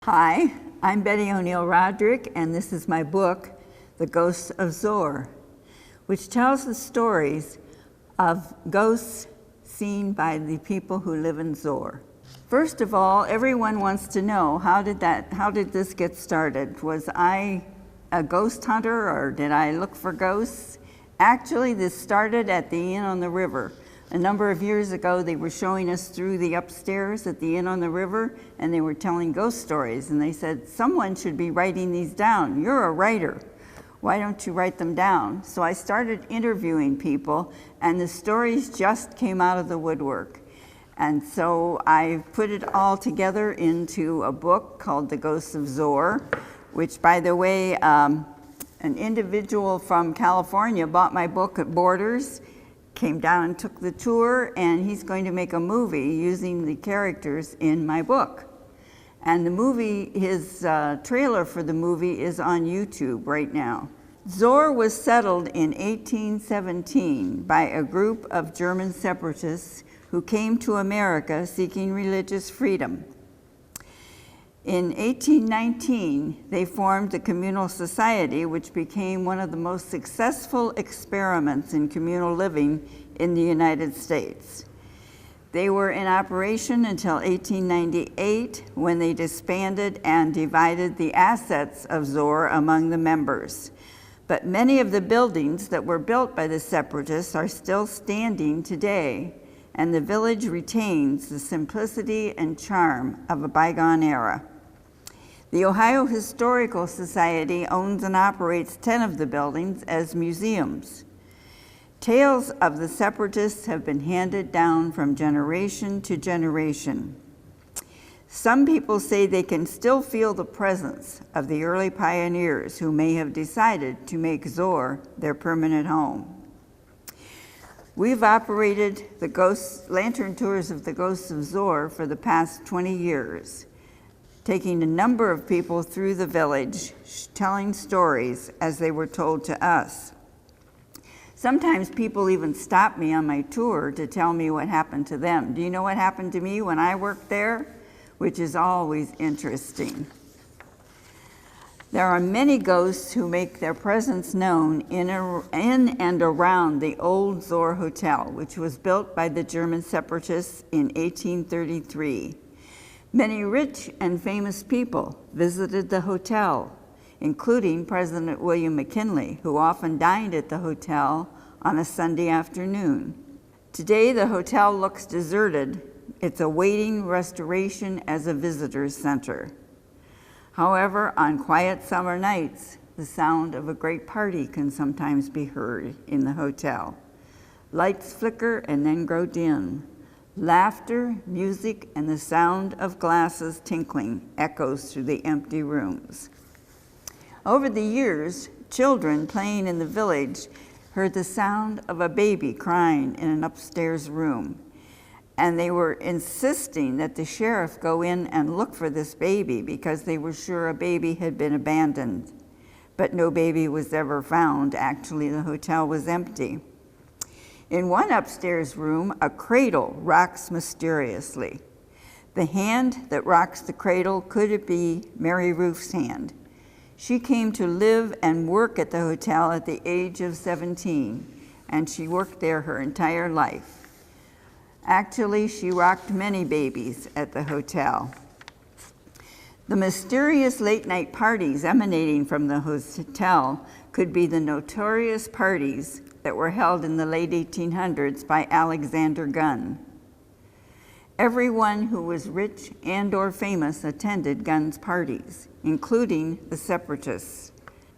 Hi, I'm Betty O'Neill Roderick, and this is my book, The Ghosts of Zoar, which tells the stories of ghosts seen by the people who live in Zoar. First of all, everyone wants to know, how did this get started? Was I a ghost hunter, or did I look for ghosts? Actually, this started at the Inn on the River. A number of years ago, they were showing us through the upstairs at the Inn on the River, and they were telling ghost stories, and they said, someone should be writing these down. You're a writer. Why don't you write them down? So I started interviewing people, and the stories just came out of the woodwork. And so I put it all together into a book called The Ghosts of Zoar, which, by the way, an individual from California bought my book at Borders, came down and took the tour, and he's going to make a movie using the characters in my book. And the movie, his trailer for the movie is on YouTube right now. Zoar was settled in 1817 by a group of German separatists who came to America seeking religious freedom. In 1819, they formed the communal society, which became one of the most successful experiments in communal living in the United States. They were in operation until 1898, when they disbanded and divided the assets of Zoar among the members. But many of the buildings that were built by the separatists are still standing today, and the village retains the simplicity and charm of a bygone era. The Ohio Historical Society owns and operates 10 of the buildings as museums. Tales of the separatists have been handed down from generation to generation. Some people say they can still feel the presence of the early pioneers who may have decided to make Zoar their permanent home. We've operated the lantern tours of the Ghosts of Zoar for the past 20 years. Taking a number of people through the village, telling stories as they were told to us. Sometimes people even stop me on my tour to tell me what happened to them. Do you know what happened to me when I worked there? Which is always interesting. There are many ghosts who make their presence known in and around the old Zoar Hotel, which was built by the German separatists in 1833. Many rich and famous people visited the hotel, including President William McKinley, who often dined at the hotel on a Sunday afternoon. Today, the hotel looks deserted. It's awaiting restoration as a visitor's center. However, on quiet summer nights, the sound of a great party can sometimes be heard in the hotel. Lights flicker and then grow dim. Laughter, music, and the sound of glasses tinkling echoes through the empty rooms. Over the years, children playing in the village heard the sound of a baby crying in an upstairs room, and they were insisting that the sheriff go in and look for this baby because they were sure a baby had been abandoned. But no baby was ever found. Actually, the hotel was empty. In one upstairs room, a cradle rocks mysteriously. The hand that rocks the cradle, could it be Mary Ruth's hand? She came to live and work at the hotel at the age of 17, and she worked there her entire life. Actually, she rocked many babies at the hotel. The mysterious late-night parties emanating from the hotel could be the notorious parties that were held in the late 1800s by Alexander Gunn. Everyone who was rich and or famous attended Gunn's parties, including the separatists.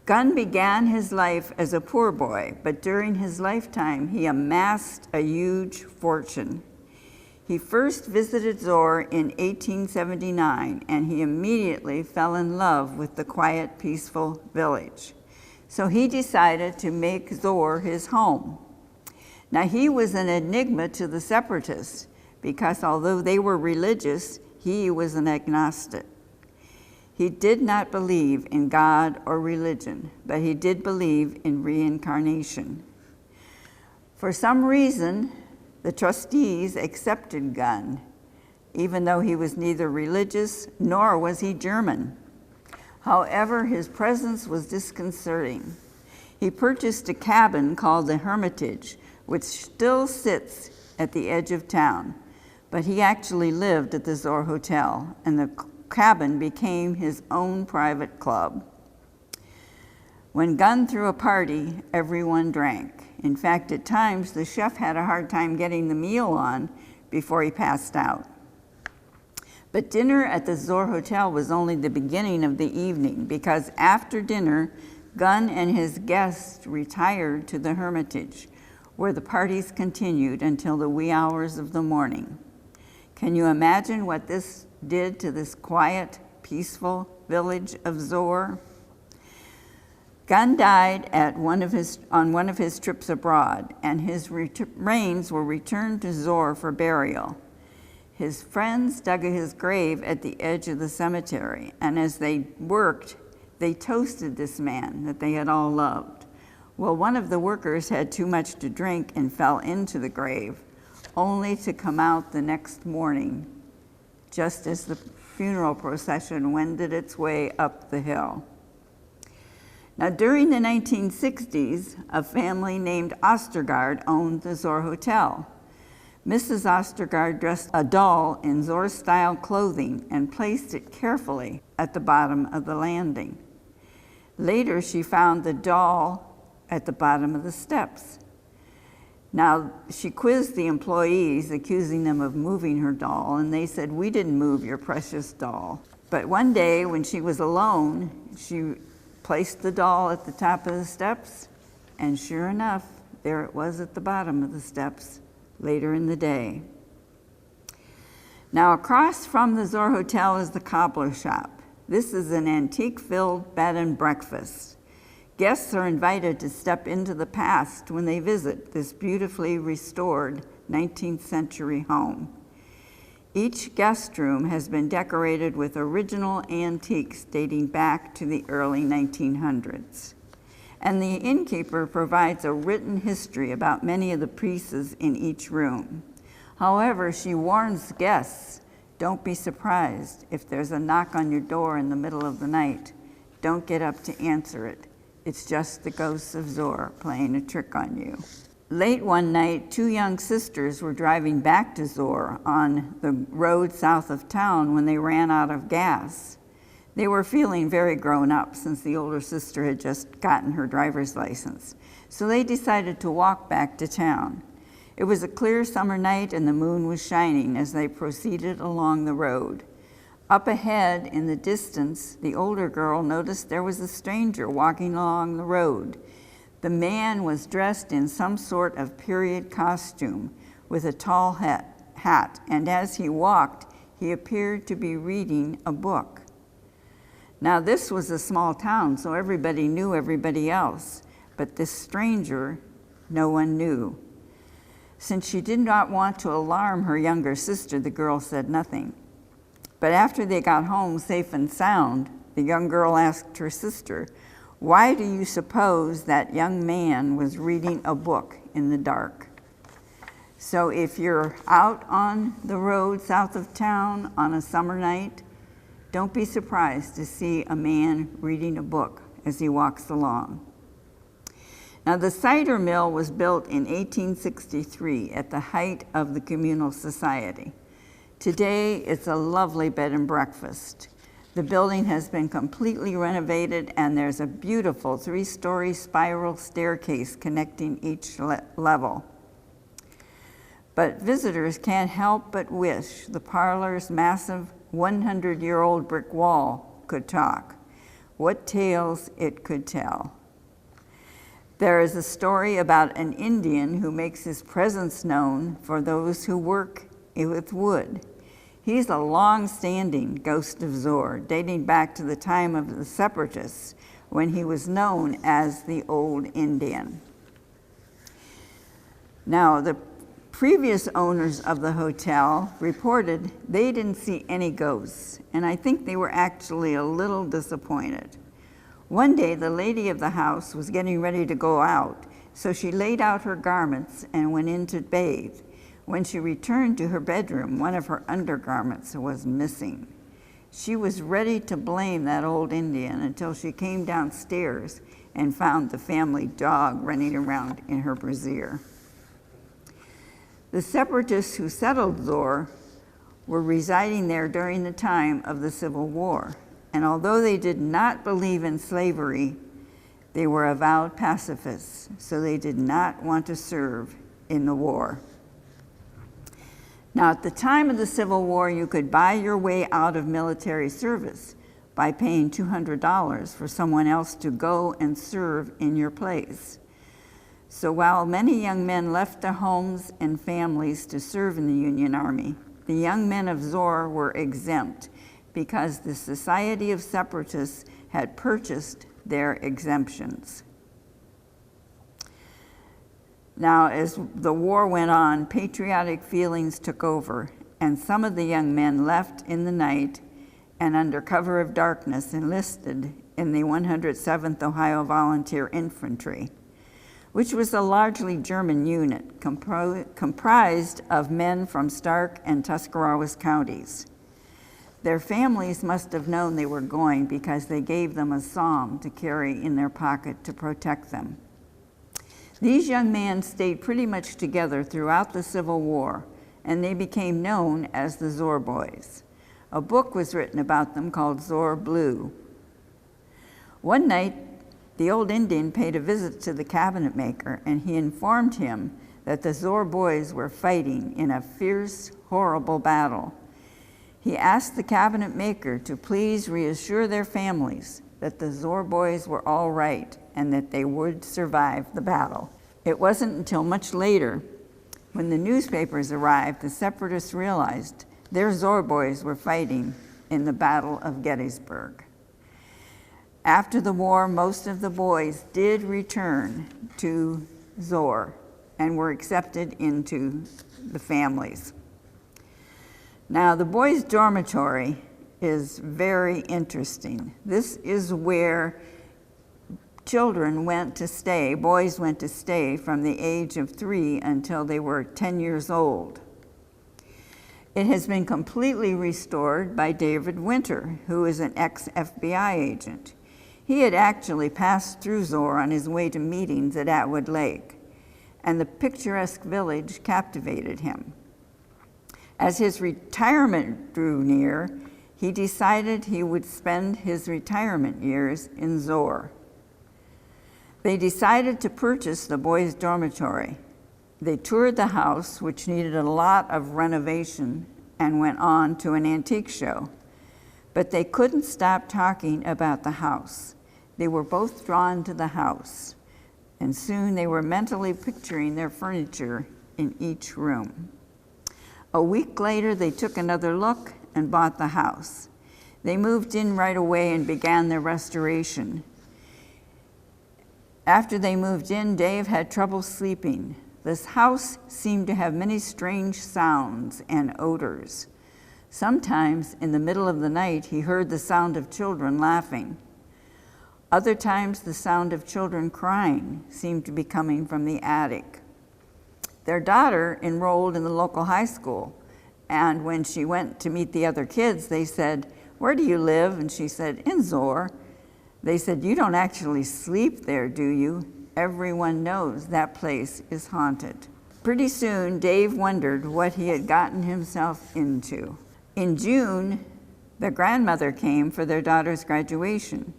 Gunn began his life as a poor boy, but during his lifetime, he amassed a huge fortune. He first visited Zoar in 1879, and he immediately fell in love with the quiet, peaceful village. So he decided to make Zoar his home. Now, he was an enigma to the separatists because although they were religious, he was an agnostic. He did not believe in God or religion, but he did believe in reincarnation. For some reason, the trustees accepted Gunn, even though he was neither religious nor was he German. However, his presence was disconcerting. He purchased a cabin called the Hermitage, which still sits at the edge of town, but he actually lived at the Zoar Hotel, and the cabin became his own private club. When Gunn threw a party, everyone drank. In fact, at times, the chef had a hard time getting the meal on before he passed out. But dinner at the Zoar Hotel was only the beginning of the evening, because after dinner, Gunn and his guests retired to the Hermitage, where the parties continued until the wee hours of the morning. Can you imagine what this did to this quiet, peaceful village of Zoar? Gunn died on one of his trips abroad, and his remains were returned to Zoar for burial. His friends dug his grave at the edge of the cemetery, and as they worked, they toasted this man that they had all loved. Well, one of the workers had too much to drink and fell into the grave, only to come out the next morning, just as the funeral procession wended its way up the hill. Now, during the 1960s, a family named Ostergaard owned the Zoar Hotel. Mrs. Ostergaard dressed a doll in Zoar-style clothing and placed it carefully at the bottom of the landing. Later, she found the doll at the bottom of the steps. Now, she quizzed the employees, accusing them of moving her doll, and they said, "We didn't move your precious doll." But one day, when she was alone, she placed the doll at the top of the steps, and sure enough, there it was at the bottom of the steps later in the day. Now, across from the Zoar Hotel is the Cobbler Shop. This is an antique-filled bed and breakfast. Guests are invited to step into the past when they visit this beautifully restored 19th century home. Each guest room has been decorated with original antiques dating back to the early 1900s. And the innkeeper provides a written history about many of the pieces in each room. However, she warns guests, don't be surprised if there's a knock on your door in the middle of the night. Don't get up to answer it. It's just the ghosts of Zoar playing a trick on you. Late one night, two young sisters were driving back to Zoar on the road south of town when they ran out of gas. They were feeling very grown up since the older sister had just gotten her driver's license. So they decided to walk back to town. It was a clear summer night and the moon was shining as they proceeded along the road. Up ahead in the distance, the older girl noticed there was a stranger walking along the road. The man was dressed in some sort of period costume with a tall hat, and as he walked, he appeared to be reading a book. Now, this was a small town, so everybody knew everybody else, but this stranger, no one knew. Since she did not want to alarm her younger sister, the girl said nothing. But after they got home safe and sound, the young girl asked her sister, "Why do you suppose that young man was reading a book in the dark?" So if you're out on the road south of town on a summer night, don't be surprised to see a man reading a book as he walks along. Now, the Cider Mill was built in 1863 at the height of the communal society. Today, it's a lovely bed and breakfast. The building has been completely renovated, and there's a beautiful 3-story spiral staircase connecting each level. But visitors can't help but wish the parlor's massive 100-year-old brick wall could talk. What tales it could tell. There is a story about an Indian who makes his presence known for those who work with wood. He's a long-standing ghost of Zoar, dating back to the time of the separatists, when he was known as the Old Indian. Now, the previous owners of the hotel reported they didn't see any ghosts, and I think they were actually a little disappointed. One day, the lady of the house was getting ready to go out, so she laid out her garments and went in to bathe. When she returned to her bedroom, one of her undergarments was missing. She was ready to blame that old Indian until she came downstairs and found the family dog running around in her brassiere. The separatists who settled Zoar were residing there during the time of the Civil War, and although they did not believe in slavery, they were avowed pacifists, so they did not want to serve in the war. Now, at the time of the Civil War, you could buy your way out of military service by paying $200 for someone else to go and serve in your place. So while many young men left their homes and families to serve in the Union Army, the young men of Zoar were exempt because the Society of Separatists had purchased their exemptions. Now, as the war went on, patriotic feelings took over, and some of the young men left in the night and under cover of darkness enlisted in the 107th Ohio Volunteer Infantry, which was a largely German unit comprised of men from Stark and Tuscarawas counties. Their families must have known they were going because they gave them a psalm to carry in their pocket to protect them. These young men stayed pretty much together throughout the Civil War, and they became known as the Zoar Boys. A book was written about them called Zoar Blue. One night, the old Indian paid a visit to the cabinet maker, and he informed him that the Zoar Boys were fighting in a fierce, horrible battle. He asked the cabinet maker to please reassure their families that the Zoar Boys were all right and that they would survive the battle. It wasn't until much later, when the newspapers arrived, the separatists realized their Zoar Boys were fighting in the Battle of Gettysburg. After the war, most of the boys did return to Zoar and were accepted into the families. Now, the boys' dormitory is very interesting. This is where children went to stay, boys went to stay from the age of 3 until they were 10 years old. It has been completely restored by David Winter, who is an ex-FBI agent. He had actually passed through Zoar on his way to meetings at Atwood Lake, and the picturesque village captivated him. As his retirement drew near, he decided he would spend his retirement years in Zoar. They decided to purchase the boys' dormitory. They toured the house, which needed a lot of renovation, and went on to an antique show. But they couldn't stop talking about the house. They were both drawn to the house, and soon they were mentally picturing their furniture in each room. A week later, they took another look and bought the house. They moved in right away and began their restoration. After they moved in, Dave had trouble sleeping. This house seemed to have many strange sounds and odors. Sometimes, in the middle of the night, he heard the sound of children laughing. Other times, the sound of children crying seemed to be coming from the attic. Their daughter enrolled in the local high school, and when she went to meet the other kids, they said, "Where do you live?" And she said, "In Zoar." They said, "You don't actually sleep there, do you? Everyone knows that place is haunted." Pretty soon, Dave wondered what he had gotten himself into. In June, the grandmother came for their daughter's graduation.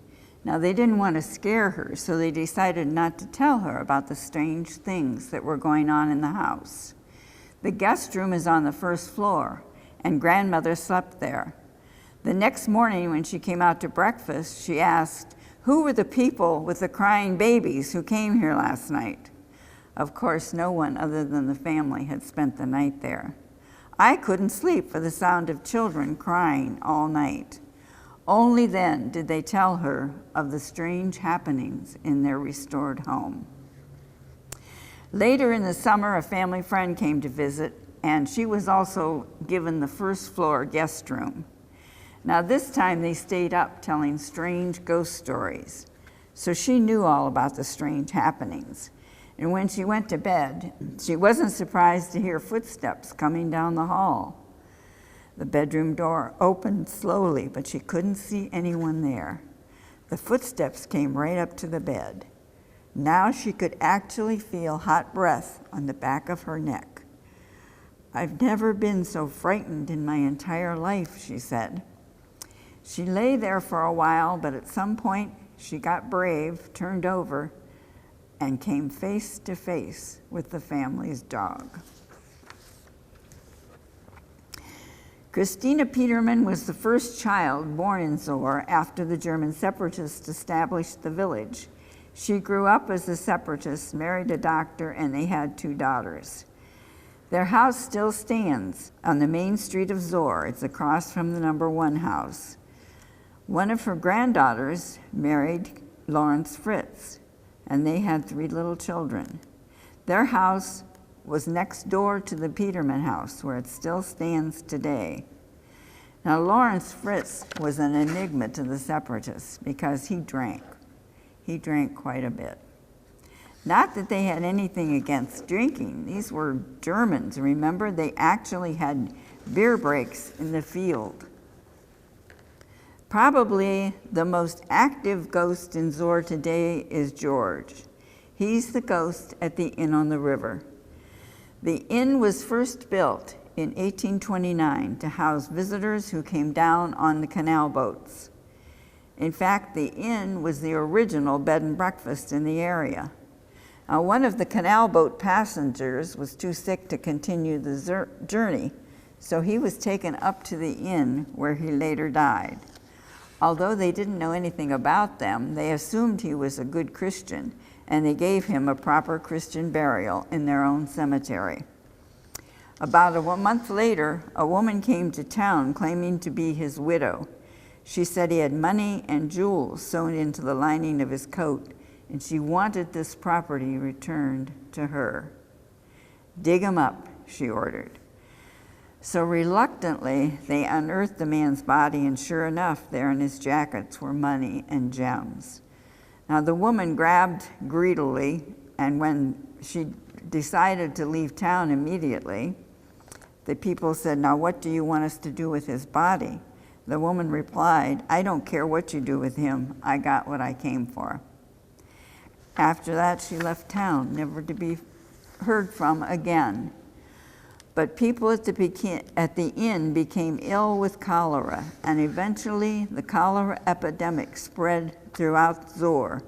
Now, they didn't want to scare her, so they decided not to tell her about the strange things that were going on in the house. The guest room is on the first floor, and grandmother slept there. The next morning, when she came out to breakfast, she asked, "Who were the people with the crying babies who came here last night?" Of course, no one other than the family had spent the night there. "I couldn't sleep for the sound of children crying all night." Only then did they tell her of the strange happenings in their restored home. Later in the summer, a family friend came to visit, and she was also given the first floor guest room. Now, this time they stayed up telling strange ghost stories, so she knew all about the strange happenings. And when she went to bed, she wasn't surprised to hear footsteps coming down the hall. The bedroom door opened slowly, but she couldn't see anyone there. The footsteps came right up to the bed. Now she could actually feel hot breath on the back of her neck. "I've never been so frightened in my entire life," she said. She lay there for a while, but at some point she got brave, turned over, and came face to face with the family's dog. Christina Peterman was the first child born in Zoar after the German separatists established the village. She grew up as a separatist, married a doctor, and they had 2 daughters. Their house still stands on the main street of Zoar. It's across from the number 1 house. One of her granddaughters married Lawrence Fritz, and they had 3 little children. Their house was next door to the Peterman house, where it still stands today. Now, Lawrence Fritz was an enigma to the separatists because he drank. He drank quite a bit. Not that they had anything against drinking. These were Germans, remember? They actually had beer breaks in the field. Probably the most active ghost in Zoar today is George. He's the ghost at the inn on the river. The inn was first built in 1829 to house visitors who came down on the canal boats. In fact, the inn was the original bed and breakfast in the area. Now, one of the canal boat passengers was too sick to continue the journey, so he was taken up to the inn where he later died. Although they didn't know anything about them, they assumed he was a good Christian, and they gave him a proper Christian burial in their own cemetery. About a month later, a woman came to town claiming to be his widow. She said he had money and jewels sewn into the lining of his coat, and she wanted this property returned to her. "Dig him up," she ordered. So reluctantly, they unearthed the man's body, and sure enough, there in his jackets were money and gems. Now, the woman grabbed greedily, and when she decided to leave town immediately, the people said, "Now, what do you want us to do with his body?" The woman replied, "I don't care what you do with him. I got what I came for." After that, she left town, never to be heard from again. But people at the inn became ill with cholera, and eventually the cholera epidemic spread throughout Zoar,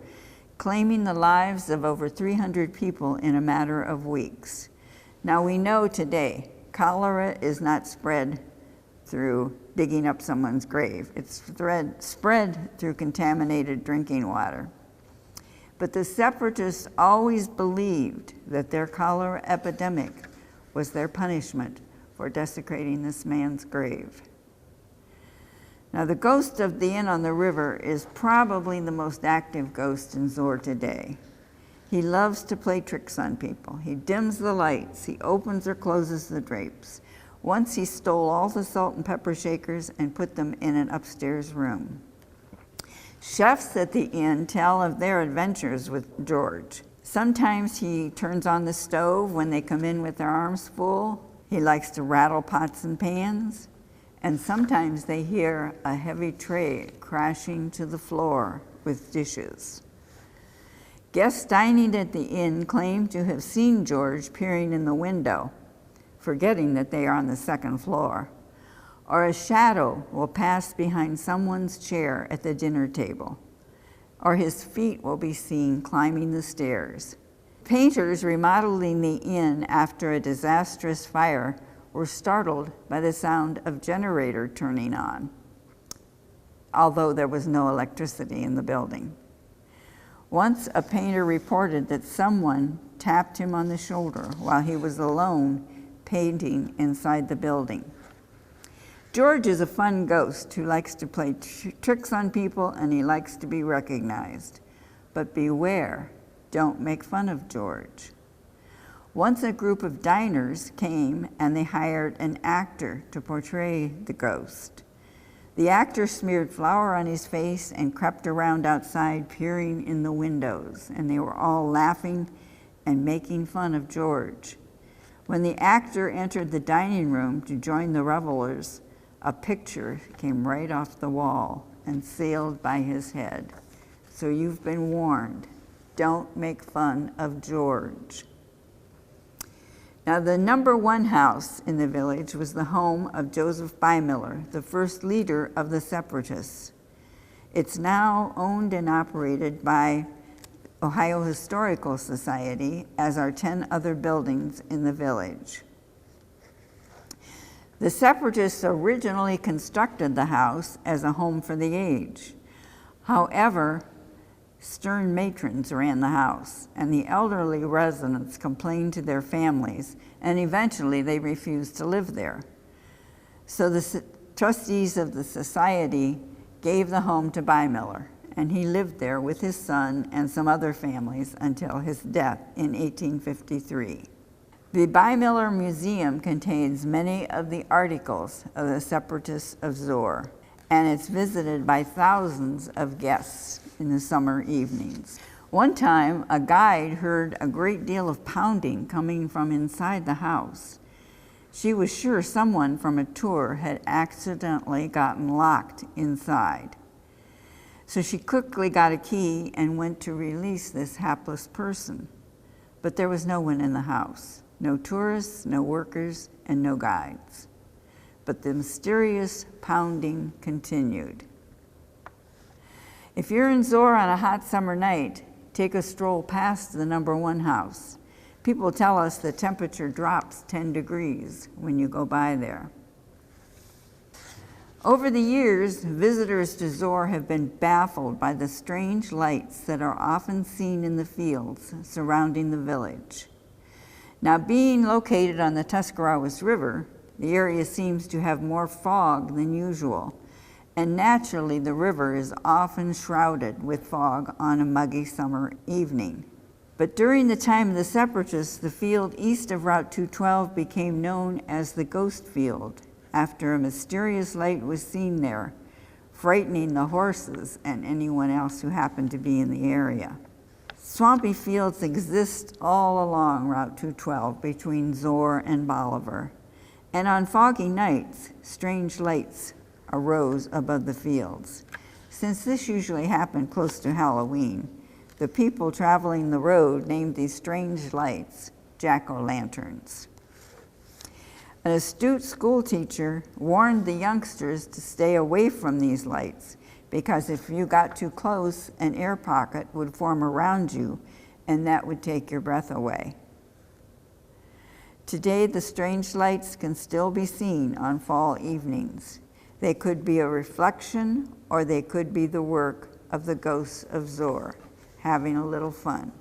claiming the lives of over 300 people in a matter of weeks. Now, we know today cholera is not spread through digging up someone's grave. It's spread through contaminated drinking water. But the separatists always believed that their cholera epidemic was their punishment for desecrating this man's grave. Now, the ghost of the inn on the river is probably the most active ghost in Zoar today. He loves to play tricks on people. He dims the lights. He opens or closes the drapes. Once he stole all the salt and pepper shakers and put them in an upstairs room. Chefs at the inn tell of their adventures with George. Sometimes he turns on the stove when they come in with their arms full. He likes to rattle pots and pans. And sometimes they hear a heavy tray crashing to the floor with dishes. Guests dining at the inn claim to have seen George peering in the window, forgetting that they are on the second floor. Or a shadow will pass behind someone's chair at the dinner table, or his feet will be seen climbing the stairs. Painters remodeling the inn after a disastrous fire were startled by the sound of generator turning on, although there was no electricity in the building. Once a painter reported that someone tapped him on the shoulder while he was alone painting inside the building. George is a fun ghost who likes to play tricks on people, and he likes to be recognized. But beware, don't make fun of George. Once a group of diners came and they hired an actor to portray the ghost. The actor smeared flour on his face and crept around outside, peering in the windows, and they were all laughing and making fun of George. When the actor entered the dining room to join the revelers, a picture came right off the wall and sailed by his head. So you've been warned. Don't make fun of George. Now, the number one house in the village was the home of Joseph Beimiller, the first leader of the Separatists. It's now owned and operated by Ohio Historical Society, as are 10 other buildings in the village. The Separatists originally constructed the house as a home for the aged. However, stern matrons ran the house, and the elderly residents complained to their families, and eventually they refused to live there. So the trustees of the society gave the home to Beimiller, and he lived there with his son and some other families until his death in 1853. The Beimiller Museum contains many of the articles of the Separatists of Zoar, and it's visited by thousands of guests in the summer evenings. One time, a guide heard a great deal of pounding coming from inside the house. She was sure someone from a tour had accidentally gotten locked inside. So she quickly got a key and went to release this hapless person. But there was no one in the house. No tourists, no workers, and no guides. But the mysterious pounding continued. If you're in Zoar on a hot summer night, take a stroll past the number one house. People tell us the temperature drops 10 degrees when you go by there. Over the years, visitors to Zoar have been baffled by the strange lights that are often seen in the fields surrounding the village. Now, being located on the Tuscarawas River, the area seems to have more fog than usual, and naturally the river is often shrouded with fog on a muggy summer evening. But during the time of the Separatists, the field east of Route 212 became known as the Ghost Field, after a mysterious light was seen there, frightening the horses and anyone else who happened to be in the area. Swampy fields exist all along Route 212 between Zoar and Bolivar, and on foggy nights, strange lights arose above the fields. Since this usually happened close to Halloween, the people traveling the road named these strange lights jack-o'-lanterns. An astute school teacher warned the youngsters to stay away from these lights because if you got too close, an air pocket would form around you and that would take your breath away. Today, the strange lights can still be seen on fall evenings. They could be a reflection or they could be the work of the ghosts of Zoar, having a little fun.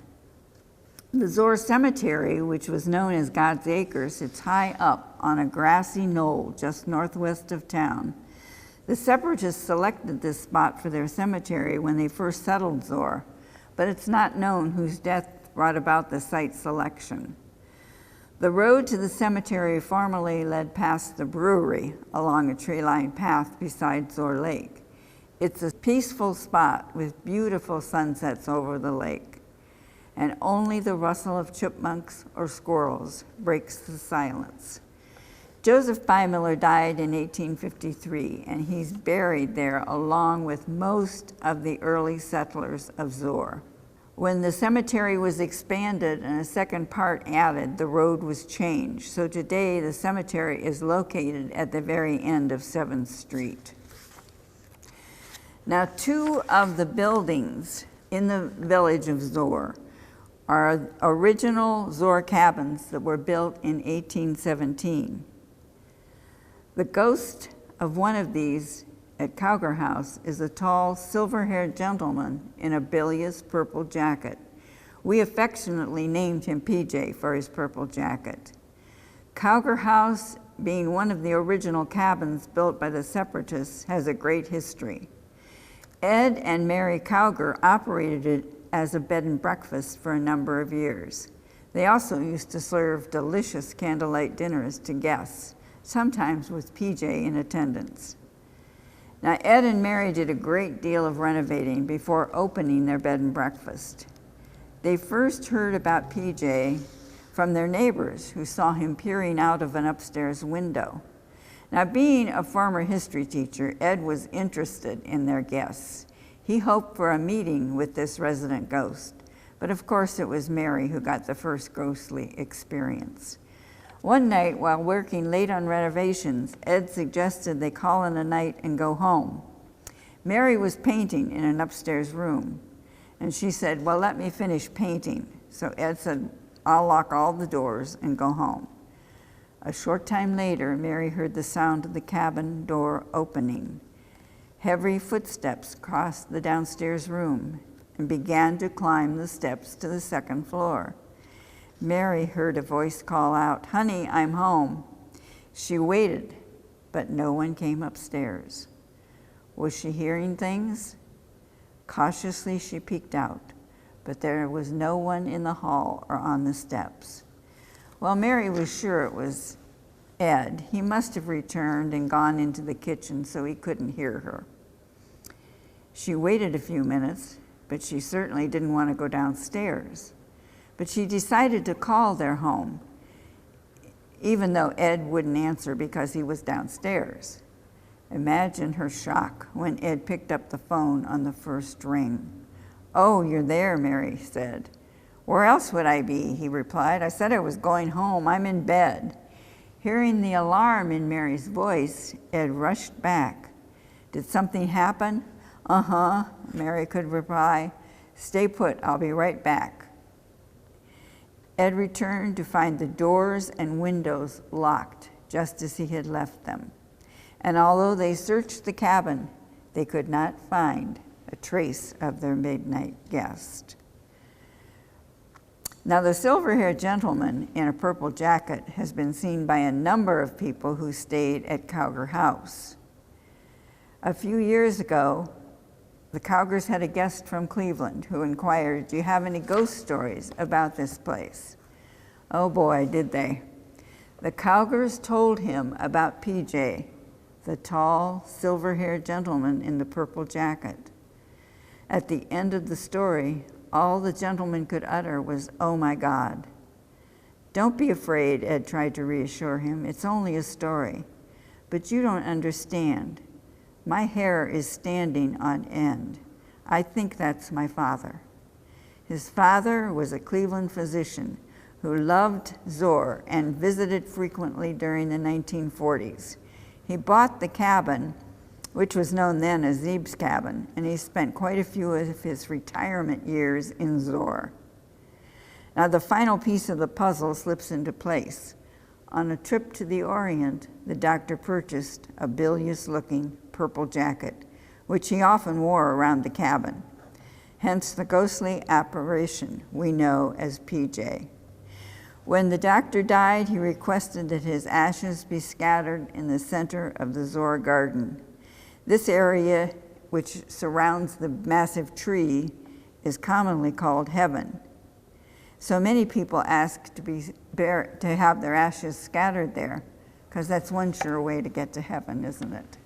The Zoar Cemetery, which was known as God's Acres, sits high up on a grassy knoll just northwest of town. The Separatists selected this spot for their cemetery when they first settled Zoar, but it's not known whose death brought about the site selection. The road to the cemetery formerly led past the brewery along a tree-lined path beside Zoar Lake. It's a peaceful spot with beautiful sunsets over the lake, and only the rustle of chipmunks or squirrels breaks the silence. Joseph Beimiller died in 1853, and he's buried there along with most of the early settlers of Zoar. When the cemetery was expanded and a second part added, the road was changed. So today the cemetery is located at the very end of 7th Street. Now, two of the buildings in the village of Zoar are original Zoar cabins that were built in 1817. The ghost of one of these at Cobbler House is a tall, silver-haired gentleman in a bilious purple jacket. We affectionately named him PJ for his purple jacket. Cobbler House, being one of the original cabins built by the Separatists, has a great history. Ed and Mary Cowger operated it as a bed and breakfast for a number of years. They also used to serve delicious candlelight dinners to guests, sometimes with PJ in attendance. Now, Ed and Mary did a great deal of renovating before opening their bed and breakfast. They first heard about PJ from their neighbors who saw him peering out of an upstairs window. Now, being a former history teacher, Ed was interested in their guests. He hoped for a meeting with this resident ghost, but of course it was Mary who got the first ghostly experience. One night, while working late on renovations, Ed suggested they call in a night and go home. Mary was painting in an upstairs room, and she said, "Well, let me finish painting." So Ed said, "I'll lock all the doors and go home." A short time later, Mary heard the sound of the cabin door opening. Heavy footsteps crossed the downstairs room and began to climb the steps to the second floor. Mary heard a voice call out, "Honey, I'm home." She waited, but no one came upstairs. Was she hearing things? Cautiously, she peeked out, but there was no one in the hall or on the steps. Well, Mary was sure it was Ed. He must have returned and gone into the kitchen so he couldn't hear her. She waited a few minutes, but she certainly didn't want to go downstairs. But she decided to call their home, even though Ed wouldn't answer because he was downstairs. Imagine her shock when Ed picked up the phone on the first ring. "Oh, you're there," Mary said. "Where else would I be?" he replied. "I said I was going home. I'm in bed." Hearing the alarm in Mary's voice, Ed rushed back. "Did something happen?" "Uh-huh," Mary could reply. "Stay put, I'll be right back." Ed returned to find the doors and windows locked, just as he had left them. And although they searched the cabin, they could not find a trace of their midnight guest. Now, the silver-haired gentleman in a purple jacket has been seen by a number of people who stayed at Cobbler House. A few years ago, the Cowgers had a guest from Cleveland who inquired, "Do you have any ghost stories about this place?" Oh boy, did they. The Cowgers told him about PJ, the tall, silver-haired gentleman in the purple jacket. At the end of the story, all the gentleman could utter was, "Oh my God." "Don't be afraid," Ed tried to reassure him. "It's only a story. But you don't understand. My hair is standing on end. I think that's my father." His father was a Cleveland physician who loved Zoar and visited frequently during the 1940s. He bought the cabin, which was known then as Zeeb's cabin, and he spent quite a few of his retirement years in Zoar. Now, the final piece of the puzzle slips into place. On a trip to the Orient, the doctor purchased a bilious-looking purple jacket, which he often wore around the cabin, hence the ghostly apparition we know as PJ. When the doctor died, he requested that his ashes be scattered in the center of the Zoar garden. This area, which surrounds the massive tree, is commonly called heaven. So many people ask to have their ashes scattered there, because that's one sure way to get to heaven, isn't it?